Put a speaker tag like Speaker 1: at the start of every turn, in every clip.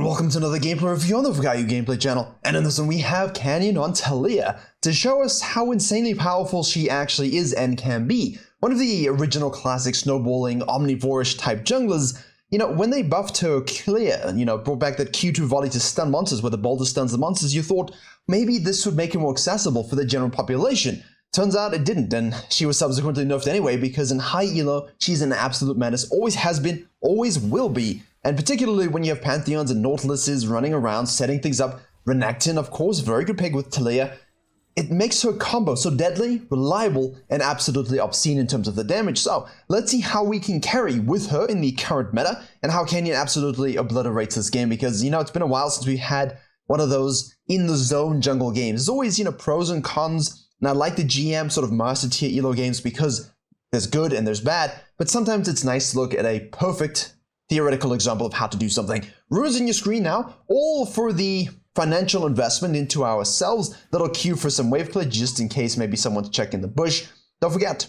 Speaker 1: and welcome to another gameplay review on the Virkayu gameplay channel. And in this one we have Canyon on TALIYAH to show us how insanely powerful she actually is and can be. One of the original classic snowballing, omnivore-ish type junglers, when they buffed her clear, brought back that Q2 volley to stun monsters where the boulder stuns the monsters, you thought maybe this would make it more accessible for the general population. Turns out it didn't, and she was subsequently nerfed anyway because in high elo, she's an absolute menace, always has been, always will be. And particularly when you have Pantheons and Nautiluses running around, setting things up. Renekton, of course, very good pick with TALIYAH. It makes her combo so deadly, reliable, and absolutely obscene in terms of the damage. So let's see how we can carry with her in the current meta, and how Canyon absolutely obliterates this game, because, it's been a while since we had one of those in-the-zone jungle games. There's always, pros and cons, and I like the GM sort of master tier elo games because there's good and there's bad, but sometimes it's nice to look at a perfect theoretical example of how to do something. Runes in your screen now, all for the financial investment into ourselves. Little queue for some wave play just in case maybe someone's checking the bush. Don't forget,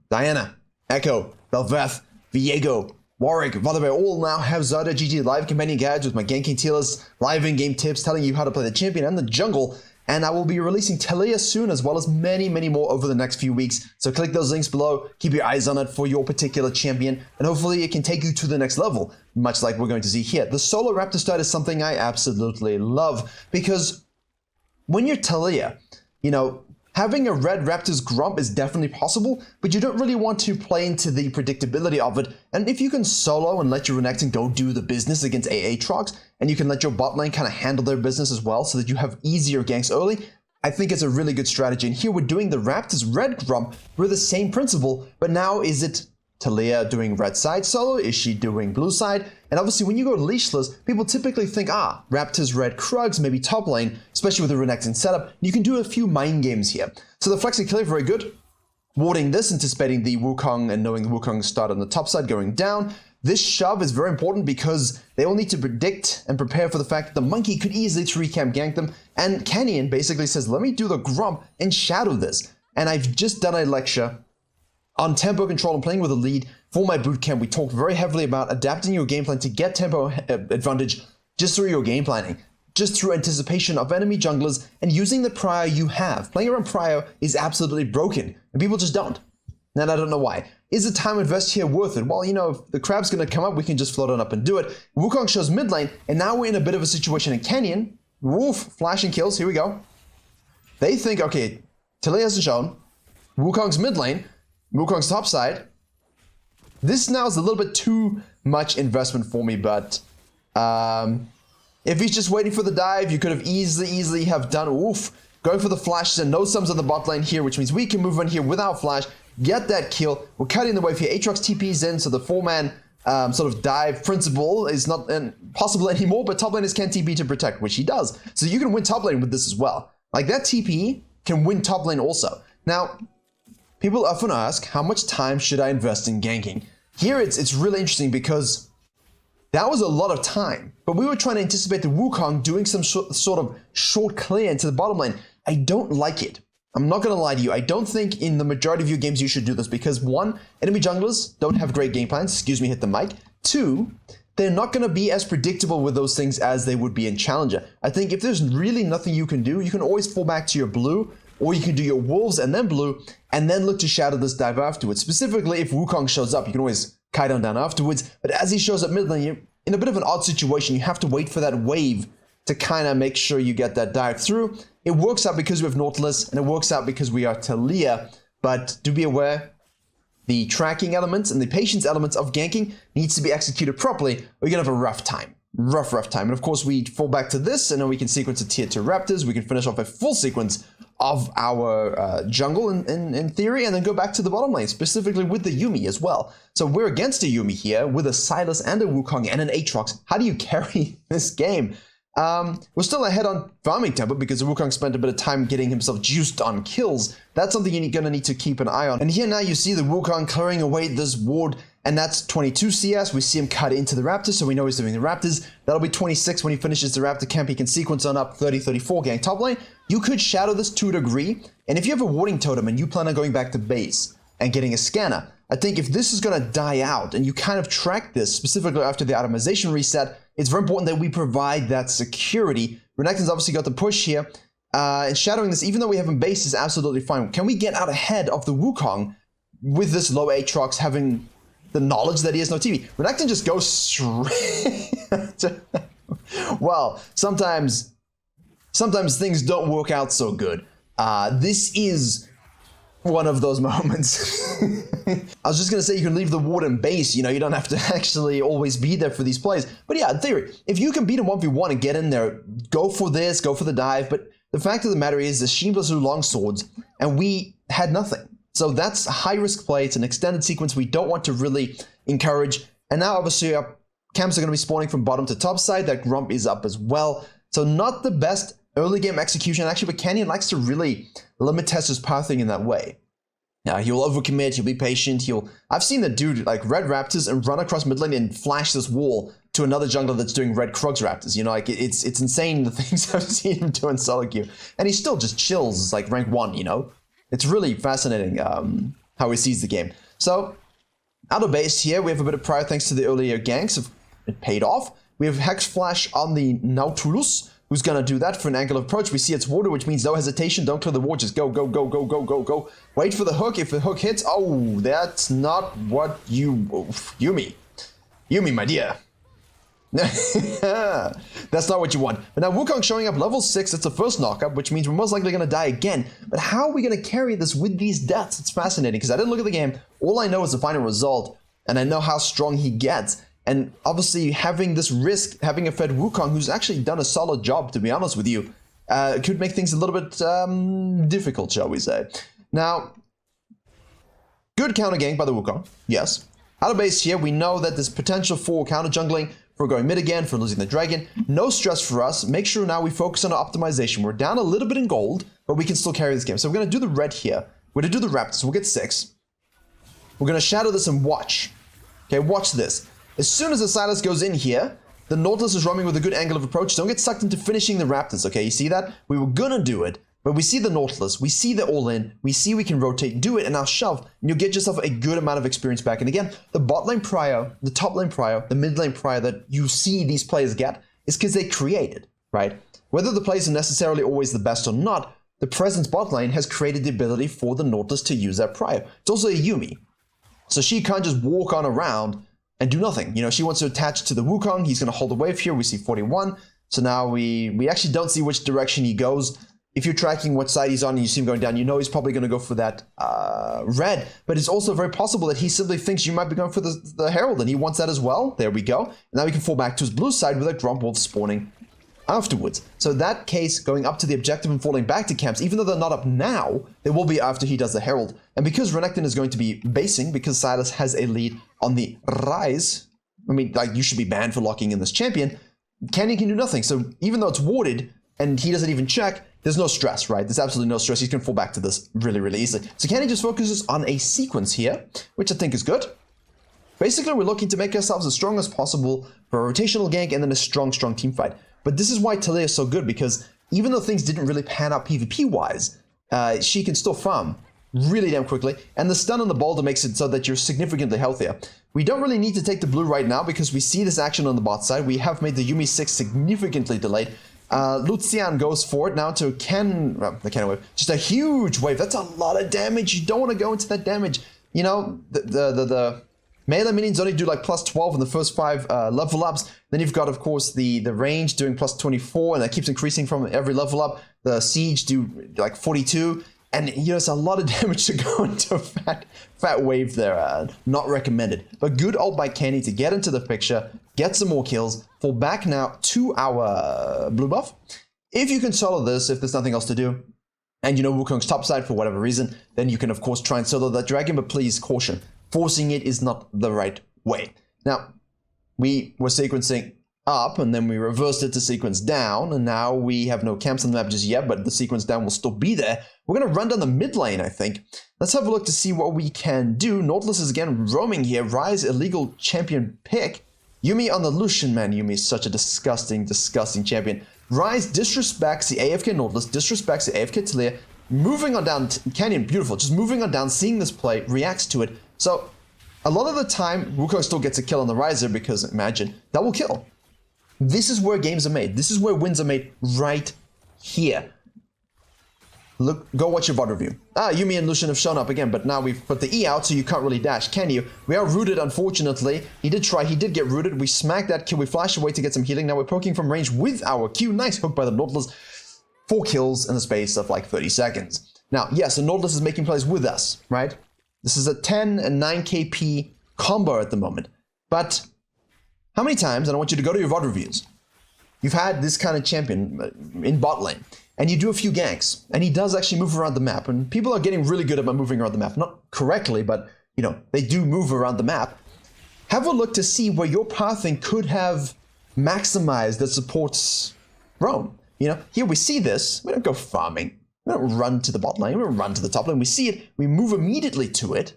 Speaker 1: Diana, Echo, Belveth, Viego, Warwick, Votherbear all now have Zarda GG live companion guides with my ganking tier list, live in-game tips telling you how to play the champion and the jungle. And I will be releasing TALIYAH soon, as well as many, many more over the next few weeks. So click those links below, keep your eyes on it for your particular champion, and hopefully it can take you to the next level, much like we're going to see here. The solo Raptor start is something I absolutely love, because when you're TALIYAH, having a red Raptor's Grump is definitely possible, but you don't really want to play into the predictability of it. And if you can solo and let your Renekton go do the business against AA Trox, and you can let your bot lane kind of handle their business as well so that you have easier ganks early, I think it's a really good strategy. And here we're doing the Raptor's red Grump with the same principle, but now is it TALIYAH doing red side solo? Is she doing blue side? And obviously when you go leashless, people typically think, Raptor's red Krugs, maybe top lane, especially with the Renekton setup. You can do a few mind games here. So the Flexi Clear, very good. Warding this, anticipating the Wukong and knowing the Wukong start on the top side going down. This shove is very important because they all need to predict and prepare for the fact that the monkey could easily 3-camp gank them. And Canyon basically says, let me do the Grump and shadow this. And I've just done a lecture on tempo control and playing with a lead for my bootcamp. We talked very heavily about adapting your game plan to get tempo advantage just through your game planning, just through anticipation of enemy junglers and using the prio you have. Playing around prio is absolutely broken, and people just don't. And I don't know why. Is the time invest here worth it? Well, if the crab's going to come up, we can just float on up and do it. Wukong shows mid lane, and now we're in a bit of a situation in Canyon. Woof, flashing kills, here we go. They think, okay, TALIYAH hasn't shown. Wukong's mid lane. Wukong's top side. This now is a little bit too much investment for me, but if he's just waiting for the dive, you could have easily have done, going for the flashes and no sums on the bot lane here, which means we can move on here without flash, get that kill. We're cutting the wave here. Aatrox TP's in, so the 4-man sort of dive principle is not possible anymore, but top laners can TP to protect, which he does. So you can win top lane with this as well. Like that TP can win top lane also. Now, people often ask, how much time should I invest in ganking? Here it's really interesting because that was a lot of time, but we were trying to anticipate the Wukong doing some sort of short clear into the bottom lane. I don't like it. I'm not going to lie to you. I don't think in the majority of your games you should do this because 1, enemy junglers don't have great game plans. Excuse me, hit the mic. 2, they're not going to be as predictable with those things as they would be in Challenger. I think if there's really nothing you can do, you can always fall back to your blue, or you can do your wolves and then blue, and then look to shadow this dive afterwards. Specifically, if Wukong shows up, you can always kite on down afterwards, but as he shows up mid lane, you're in a bit of an odd situation. You have to wait for that wave to kind of make sure you get that dive through. It works out because we have Nautilus, and it works out because we are TALIYAH, but do be aware, the tracking elements and the patience elements of ganking needs to be executed properly, or you're going to have a rough time. Rough time. And of course, we fall back to this, and then we can sequence a tier 2 Raptors. We can finish off a full sequence of our jungle in theory, and then go back to the bottom lane, specifically with the Yuumi as well. So we're against a Yuumi here with a Sylas and a Wukong and an Aatrox. How do you carry this game? We're still ahead on farming tempo because the Wukong spent a bit of time getting himself juiced on kills. That's something you're going to need to keep an eye on. And here now you see the Wukong clearing away this ward, and that's 22 CS. We see him cut into the Raptor, so we know he's doing the Raptors. That'll be 26 when he finishes the Raptor camp. He can sequence on up 30, 34 gang top lane. You could shadow this to a degree, and if you have a warding totem and you plan on going back to base and getting a scanner, I think if this is going to die out and you kind of track this specifically after the itemization reset, it's very important that we provide that security. Renekton's obviously got the push here. And shadowing this, even though we have him base, is absolutely fine. Can we get out ahead of the Wukong with this low Aatrox having the knowledge that he has no TV? Renekton just goes straight. Well, sometimes things don't work out so good. This is one of those moments. I was just going to say you can leave the ward in base, you know, you don't have to actually always be there for these plays. But yeah, in theory, if you can beat him 1v1 and get in there, go for this, go for the dive. But the fact of the matter is the Sheemblers do long swords, and we had nothing. So that's a high-risk play. It's an extended sequence we don't want to really encourage. And now, obviously, our camps are going to be spawning from bottom to top side. That Grump is up as well. So not the best early game execution, actually, but Canyon likes to really limit Tessa's pathing in that way. He'll overcommit, he'll be patient, I've seen the dude like red Raptors and run across mid lane and flash this wall to another jungler that's doing red Krugs Raptors. You know, like it's insane the things I've seen him do in solo queue. And he still just chills like rank 1, you know? It's really fascinating how he sees the game. So, out of base here, we have a bit of pride thanks to the earlier ganks. It paid off. We have Hex Flash on the Nautilus, who's going to do that for an angle of approach. We see it's water, which means no hesitation. Don't clear the ward. Just go, go, go, go, go, go, go. Wait for the hook. If the hook hits, oh, that's not what you... Yuumi, my dear. That's not what you want. But now Wukong showing up level 6. It's the first knockup, which means we're most likely going to die again. But how are we going to carry this with these deaths? It's fascinating, because I didn't look at the game. All I know is the final result, and I know how strong he gets. And obviously, having this risk, having a fed Wukong, who's actually done a solid job, to be honest with you, could make things a little bit difficult, shall we say. Now, good counter gank by the Wukong, yes. Out of base here, we know that there's potential for counter jungling, for going mid again, for losing the dragon. No stress for us. Make sure now we focus on our optimization. We're down a little bit in gold, but we can still carry this game. So we're going to do the red here. We're going to do the Raptors. We'll get 6. We're going to shadow this and watch. Okay, watch this. As soon as the Silas goes in here, the Nautilus is roaming with a good angle of approach. Don't get sucked into finishing the Raptors, okay? You see that? We were gonna do it, but we see the Nautilus, we see the all-in, we see we can rotate, do it, and now shove, and you'll get yourself a good amount of experience back. And again, the bot lane prio, the top lane prio, the mid lane prio that you see these players get is because they created, right? Whether the plays are necessarily always the best or not, the presence bot lane has created the ability for the Nautilus to use that prio. It's also a Yuumi, so she can't just walk on around and do nothing. You know, she wants to attach to the Wukong. He's going to hold the wave here. We see 41. So now we actually don't see which direction he goes. If you're tracking what side he's on and you see him going down, you know he's probably going to go for that red. But it's also very possible that he simply thinks you might be going for the Herald, and he wants that as well. There we go. And now we can fall back to his blue side with a Grump Wolf spawning afterwards. So that case, going up to the objective and falling back to camps, even though they're not up now, they will be after he does the Herald. And because Renekton is going to be basing, because Silas has a lead on the Rise, I mean, like, you should be banned for locking in this champion, Canyon can do nothing. So even though it's warded, and he doesn't even check, there's no stress, right? There's absolutely no stress. He can fall back to this really, really easily. So Canyon just focuses on a sequence here, which I think is good. Basically, we're looking to make ourselves as strong as possible for a rotational gank and then a strong, strong team fight. But this is why TALIYAH is so good, because even though things didn't really pan out PvP-wise, she can still farm really damn quickly, and the stun on the boulder makes it so that you're significantly healthier. We don't really need to take the blue right now because we see this action on the bot side. We have made the Yuumi 6 significantly delayed. Lucian goes for it now to the cannon wave. Just a huge wave. That's a lot of damage. You don't want to go into that damage. You know, the melee minions only do like plus 12 in the first 5 level ups. Then you've got, of course, the range doing plus 24, and that keeps increasing from every level up. The siege do like 42. And, you know, it's a lot of damage to go into a fat wave there. Not recommended. But good ult by Kenny to get into the picture, get some more kills, fall back now to our blue buff. If you can solo this, if there's nothing else to do, and you know Wukong's topside for whatever reason, then you can, of course, try and solo that dragon, but please, caution. Forcing it is not the right way. Now, we were sequencing up, and then we reversed it to sequence down, and now we have no camps on the map just yet, but the sequence down will still be there. We're going to run down the mid lane, I think. Let's have a look to see what we can do. Nautilus is again roaming here. Rise, illegal champion pick. Yuumi on the Lucian, man. Yuumi is such a disgusting, disgusting champion. Rise disrespects the AFK Nautilus, disrespects the AFK TALIYAH. Moving on down, Canyon, beautiful. Just moving on down, seeing this play, reacts to it. So, a lot of the time, Wukong still gets a kill on the Riser because, imagine, that will kill. This is where games are made. This is where wins are made, right here. Look, go watch your VOD review. Yuumi and Lucian have shown up again, but now we've put the E out, so you can't really dash, can you? We are rooted, unfortunately. He did try, he did get rooted. We smacked that kill, we flashed away to get some healing. Now we're poking from range with our Q. Nice hook by the Nautilus. 4 kills in the space of like 30 seconds. Now, yes, the Nautilus is making plays with us, right? This is a 10 and 9 KP combo at the moment. But how many times, and I want you to go to your VOD reviews, you've had this kind of champion in bot lane, and you do a few ganks, and he does actually move around the map, and people are getting really good about moving around the map. Not correctly, but, you know, they do move around the map. Have a look to see where your pathing could have maximized that supports roam. You know, here we see this, we don't go farming. We don't run to the bot lane, we don't run to the top lane. We see it, we move immediately to it.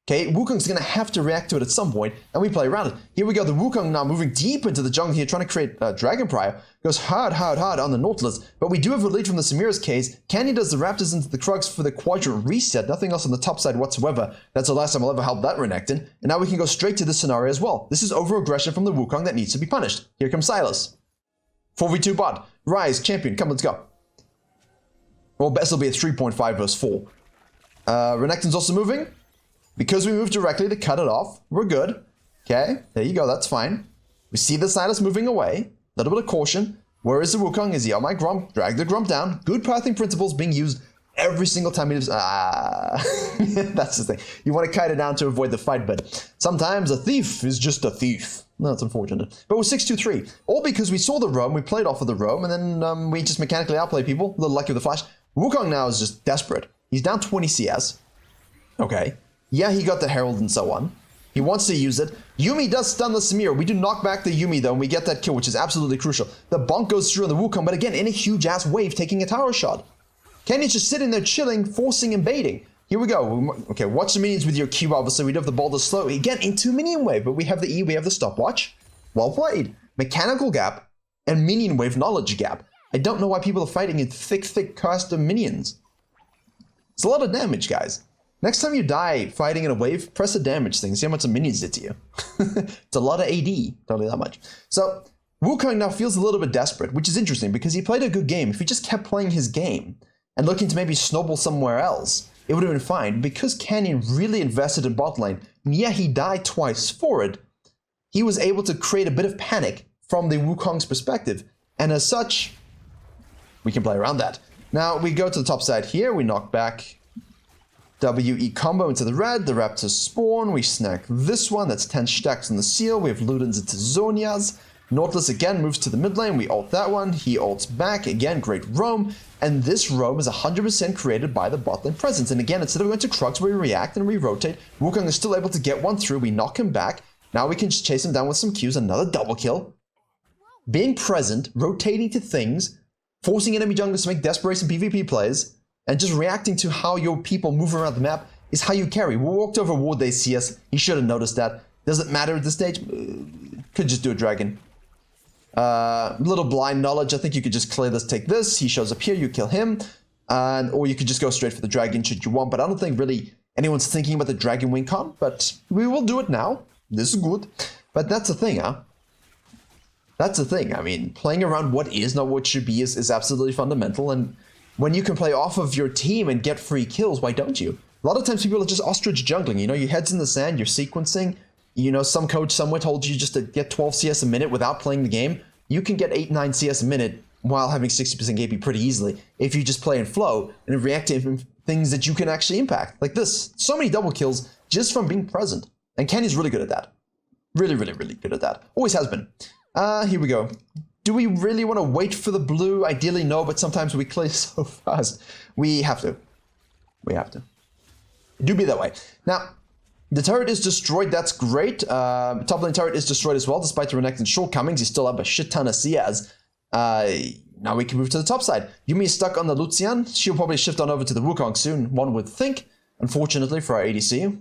Speaker 1: Okay, Wukong's gonna have to react to it at some point, and we play around it. Here we go, the Wukong now moving deep into the jungle here, trying to create Dragon Prior. Goes hard on the Nautilus, but we do have a lead from the Samira's case. Canyon does the Raptors into the Krugs for the quadrant reset, nothing else on the top side whatsoever. That's the last time I'll ever help that Renekton. And now we can go straight to this scenario as well. This is over-aggression from the Wukong that needs to be punished. Here comes Silas. 4v2 bot. Rise, champion, come, let's go. Well, best will be a 3.5 versus 4. Renekton's also moving. Because we moved directly to cut it off, we're good. Okay, there you go, that's fine. We see the Silas moving away. A little bit of caution. Where is the Wukong? Is he on my Grump? Drag the Grump down. Good pathing principles being used every single time he does. That's the thing. You want to kite it down to avoid the fight, but sometimes a thief is just a thief. No, that's unfortunate. But we're 6-2-3. All because we saw the roam, we played off of the roam, and then we just mechanically outplay people. A little lucky with the flash. Wukong now is just desperate. He's down 20 CS. Okay. Yeah, he got the Herald and so on. He wants to use it. Yuumi does stun the Samira. We do knock back the Yuumi though, and we get that kill, which is absolutely crucial. The bonk goes through on the Wukong, but again, in a huge-ass wave, taking a tower shot. Kenyon's just sitting there chilling, forcing and baiting. Here we go. Okay, watch the minions with your Q, obviously. We do have the ball to slow. Again, into minion wave, but we have the E, we have the stopwatch. Well played. Mechanical gap and minion wave knowledge gap. I don't know why people are fighting in thick custom minions. It's a lot of damage, guys. Next time you die fighting in a wave, press the damage thing. See how much the minions did to you. It's a lot of AD. Don't do that much. So, Wukong now feels a little bit desperate, which is interesting because he played a good game. If he just kept playing his game and looking to maybe snowball somewhere else, it would have been fine. Because Canyon really invested in bot lane, and yeah, he died twice for it, he was able to create a bit of panic from the Wukong's perspective. And as such, we can play around that. Now, we go to the top side here. We knock back WE combo into the red, the Raptors spawn, we snack this one, that's 10 stacks on the seal, we have Ludens into Zonias, Nautilus again moves to the mid lane, we ult that one, he ults back, again, great roam, and this roam is 100% created by the bot lane presence, and again, instead of going to Krugs, we react and we rotate, Wukong is still able to get one through, we knock him back, now we can just chase him down with some Qs, another double kill. Being present, rotating to things, forcing enemy junglers to make desperation PvP plays, and just reacting to how your people move around the map is how you carry. We walked over Ward, they see us. He should have noticed that. Does it matter at this stage? Could just do a dragon. Little blind knowledge. I think you could just clear this, take this. He shows up here, you kill him. Or you could just go straight for the dragon should you want. But I don't think really anyone's thinking about the dragon win con. But we will do it now. This is good. But that's the thing, huh? That's the thing. I mean, playing around what is, not what should be, is absolutely fundamental. And when you can play off of your team and get free kills, why don't you? A lot of times people are just ostrich jungling, you know, your head's in the sand, you're sequencing, you know, some coach somewhere told you just to get 12 CS a minute without playing the game. You can get 8-9 CS a minute while having 60% KP pretty easily if you just play in flow and react to things that you can actually impact. Like this, so many double kills just from being present. And Kenny's really good at that. Really good at that. Always has been. Here we go. Do we really want to wait for the blue? Ideally, no, but sometimes we clear so fast. We have to. We have to. It do be that way. Now, the turret is destroyed. That's great. Top lane turret is destroyed as well, despite the Renekton's shortcomings. You still have a shit ton of CS. Now we can move to the top side. Yuumi is stuck on the Lucian. She'll probably shift on over to the Wukong soon, one would think. Unfortunately for our ADC.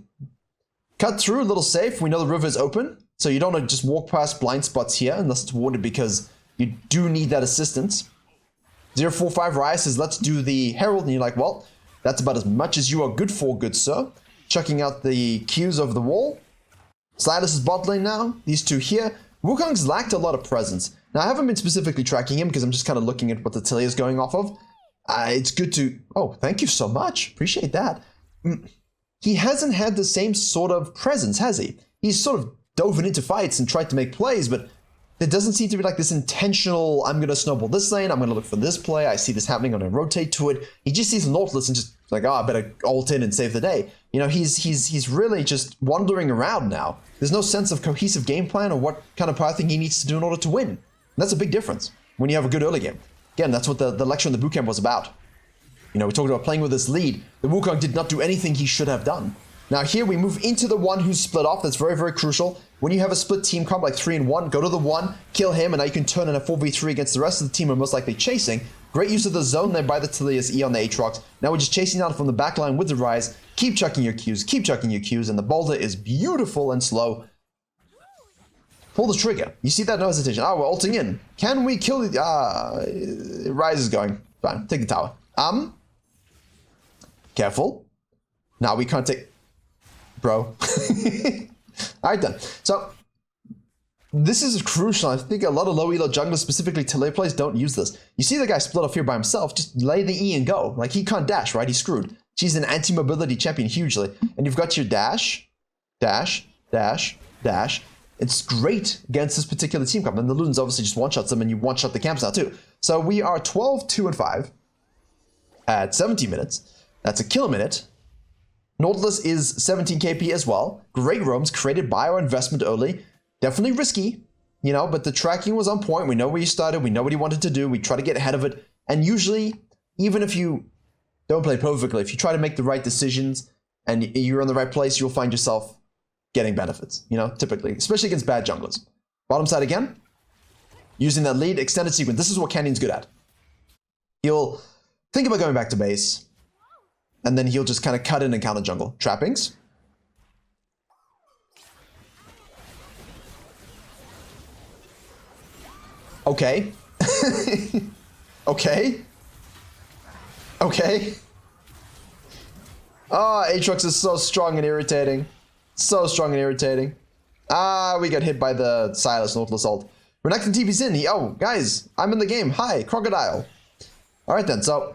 Speaker 1: Cut through, a little safe. We know the river is open, so you don't want to just walk past blind spots here unless it's warned because you do need that assistance. 045 Riot says, let's do the Herald, and you're like, well, that's about as much as you are good for, good sir. Chucking out the Qs over the wall. Silas is bot lane now. These two here. Wukong's lacked a lot of presence. Now, I haven't been specifically tracking him because I'm just kind of looking at what the Taliyah is going off of. It's good to... Oh, thank you so much. Appreciate that. He hasn't had the same sort of presence, has he? He's sort of dove into fights and tried to make plays, but there doesn't seem to be like this intentional, I'm going to snowball this lane, I'm going to look for this play, I see this happening, I'm going to rotate to it. He just sees Nautilus and just like, oh, I better ult in and save the day. You know, he's really just wandering around now. There's no sense of cohesive game plan or what kind of pathing he needs to do in order to win. And that's a big difference when you have a good early game. Again, that's what the lecture in the bootcamp was about. You know, we talked about playing with this lead. The Wukong did not do anything he should have done. Now here we move into the one who's split off. That's very, very crucial. When you have a split team comp like 3-1, go to the one, kill him, and now you can turn in a 4v3 against the rest of the team who are most likely chasing. Great use of the zone there by the Taliyah's E on the Aatrox. Now we're just chasing down from the back line with the Rise. Keep chucking your Qs, keep chucking your Qs, and the boulder is beautiful and slow. Pull the trigger. You see that? No hesitation. Ah, we're ulting in. Can we kill the... Rise is going. Fine, take the tower. Careful. Now we can't take... Bro. Alright then. So, this is crucial. I think a lot of low elo junglers, specifically Taliyah players, don't use this. You see the guy split off here by himself, just lay the E and go. Like, he can't dash, right? He's screwed. She's an anti-mobility champion hugely. And you've got your dash, dash, dash, dash. It's great against this particular team comp. And the Ludens obviously just one-shots them, and you one-shot the camps now too. So we are 12, 2, and 5 at 17 minutes. That's a kill a minute. Nautilus is 17 KP as well. Great roams created by our investment early. Definitely risky, you know, but the tracking was on point. We know where you started. We know what he wanted to do. We try to get ahead of it. And usually, even if you don't play perfectly, if you try to make the right decisions and you're in the right place, you'll find yourself getting benefits, you know, typically, especially against bad junglers. Bottom side again, using that lead extended sequence. This is what Canyon's good at. He'll think about going back to base, and then he'll just kind of cut in and counter jungle. Trappings. Okay. Okay. Okay. Oh, Aatrox is so strong and irritating. So strong and irritating. Ah, we got hit by the Silas Nautilus ult. Renekton TP's in. Oh, guys, I'm in the game. Hi, Crocodile. Alright then, so...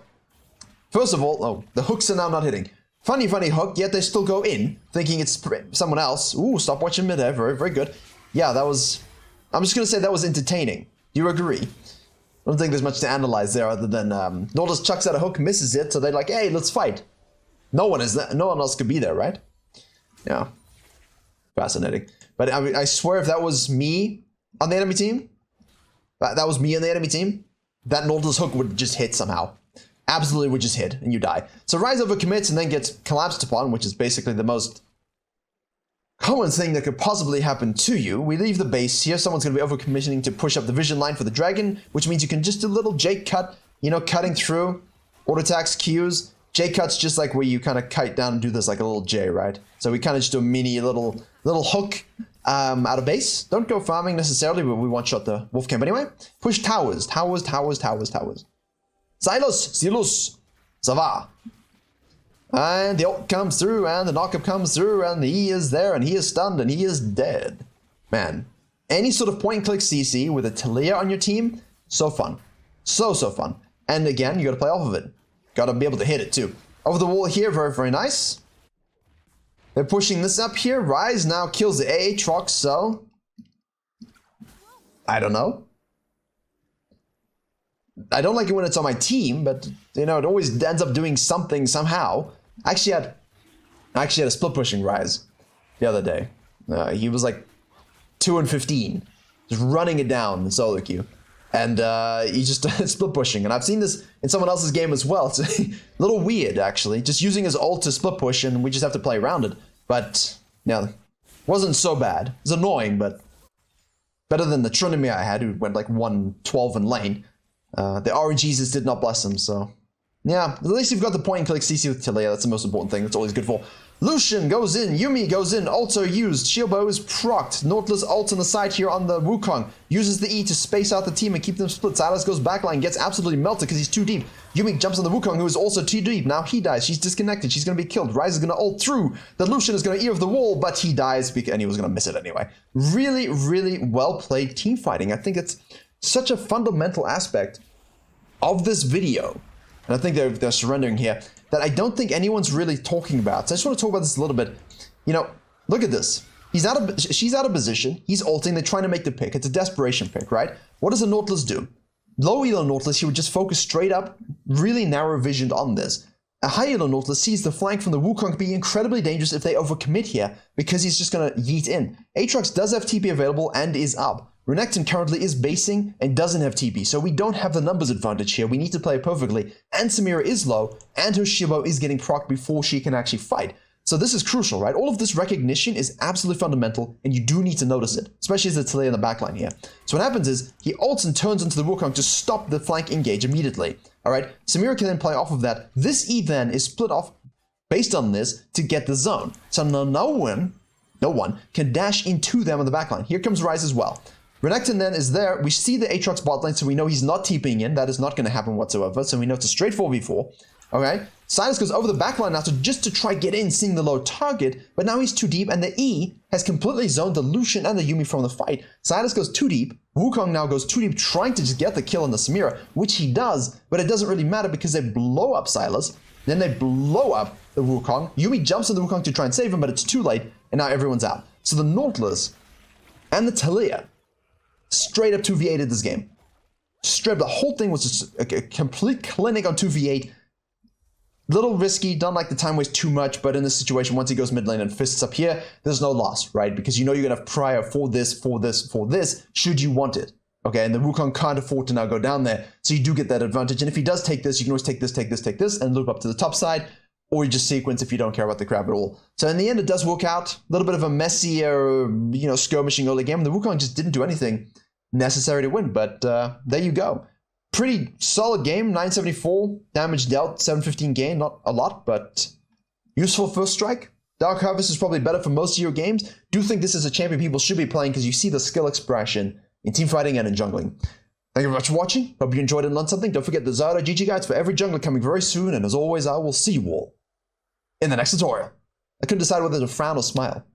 Speaker 1: First of all, oh, the hooks are now not hitting. Funny, funny hook, yet they still go in, thinking it's someone else. Ooh, stop watching mid-air. Very, very good. Yeah, that was... I'm just going to say that was entertaining. Do you agree? I don't think there's much to analyze there other than Nautilus chucks out a hook, misses it, so they're like, hey, let's fight. No one else could be there, right? Yeah. Fascinating. But I mean, I swear if that was me on the enemy team, that was me on the enemy team, that Nautilus hook would just hit somehow. Absolutely would just hit, and you die. So Rise overcommits and then gets collapsed upon, which is basically the most common thing that could possibly happen to you. We leave the base here. Someone's going to be overcommissioning to push up the vision line for the dragon, which means you can just do a little J cut, you know, cutting through, auto attacks, Qs. J cut's just like where you kind of kite down and do this like a little J, right? So we kind of just do a mini little hook out of base. Don't go farming necessarily, but we one-shot the wolf camp anyway. Push towers, towers, towers, towers, towers. Silos, ça va. And the ult comes through, and the knockup comes through, and he is there, and he is stunned, and he is dead. Man, any sort of point-and-click CC with a Taliyah on your team, so fun. So fun. And again, you gotta play off of it. Gotta be able to hit it, too. Over the wall here, very, very nice. They're pushing this up here. Rise now kills the Aatrox, so... I don't know. I don't like it when it's on my team, but, you know, it always ends up doing something somehow. I actually had a split pushing Rise the other day. He was like 2 and 15, just running it down in solo queue. And he just split pushing. And I've seen this in someone else's game as well. It's a little weird, actually. Just using his ult to split push, and we just have to play around it. But, yeah, wasn't so bad. It was annoying, but better than the Trinity I had, who went like 1-12 in lane. The RNGs did not bless him, so... Yeah, at least you've got the point-and-click CC with Taliyah. That's the most important thing. That's all he's good for. Lucian goes in. Yuumi goes in. Also used. Shield bow is procced. Nautilus ult on the side here on the Wukong. Uses the E to space out the team and keep them split. Silas goes backline. Gets absolutely melted because he's too deep. Yuumi jumps on the Wukong, who is also too deep. Now he dies. She's disconnected. She's going to be killed. Rise is going to ult through. The Lucian is going to ear of the wall, but he dies, and he was going to miss it anyway. Really, really well-played team fighting. I think it's such a fundamental aspect of this video, and I think they're surrendering here, that I don't think anyone's really talking about. So I just want to talk about this a little bit. You know, look at this. She's out of position. He's ulting. They're trying to make the pick. It's a desperation pick, right? What does the Nautilus do? Low elo Nautilus, he would just focus straight up, really narrow visioned on this. A high elo Nautilus sees the flank from the Wukong be incredibly dangerous if they overcommit here, because he's just going to yeet in. Aatrox does have TP available and is up. Renekton currently is basing and doesn't have TP, so we don't have the numbers advantage here. We need to play it perfectly. And Samira is low, and her Shibo is getting procced before she can actually fight. So this is crucial, right? All of this recognition is absolutely fundamental, and you do need to notice it, especially as it's TALIYAH in the backline here. So what happens is, he ults and turns into the Wukong to stop the flank engage immediately. Alright, Samira can then play off of that. This E then is split off based on this to get the zone. So now no one can dash into them on the backline. Here comes Ryze as well. Renekton then is there. We see the Aatrox bot lane, so we know he's not TPing in. That is not going to happen whatsoever. So we know it's a straight 4v4. Okay, Silas goes over the backline now just to try get in, seeing the low target, but now he's too deep, and the E has completely zoned the Lucian and the Yuumi from the fight. Silas goes too deep. Wukong now goes too deep, trying to just get the kill on the Samira, which he does, but it doesn't really matter because they blow up Silas, then they blow up the Wukong. Yuumi jumps on the Wukong to try and save him, but it's too late, and now everyone's out. So the Nautilus and the TALIYAH straight up 2v8 this game. Straight up, the whole thing was just a complete clinic on 2v8. Little risky, don't like the time waste too much, but in this situation, once he goes mid lane and fists up here, there's no loss, right? Because you know you're going to have prior for this, should you want it. Okay, and the Wukong can't afford to now go down there, so you do get that advantage. And if he does take this, you can always take this, and loop up to the top side, or you just sequence if you don't care about the crab at all. So in the end, it does work out. A little bit of a messier, skirmishing early game. The Wukong just didn't do anything necessary to win, but there you go. Pretty solid game, 974 damage dealt, 715 gain, not a lot, but useful first strike. Dark Harvest is probably better for most of your games. Do think this is a champion people should be playing because you see the skill expression in teamfighting and in jungling. Thank you very much for watching. Hope you enjoyed and learned something. Don't forget the Zara GG guides for every jungler coming very soon, and as always, I will see you all in the next tutorial. I couldn't decide whether to frown or smile.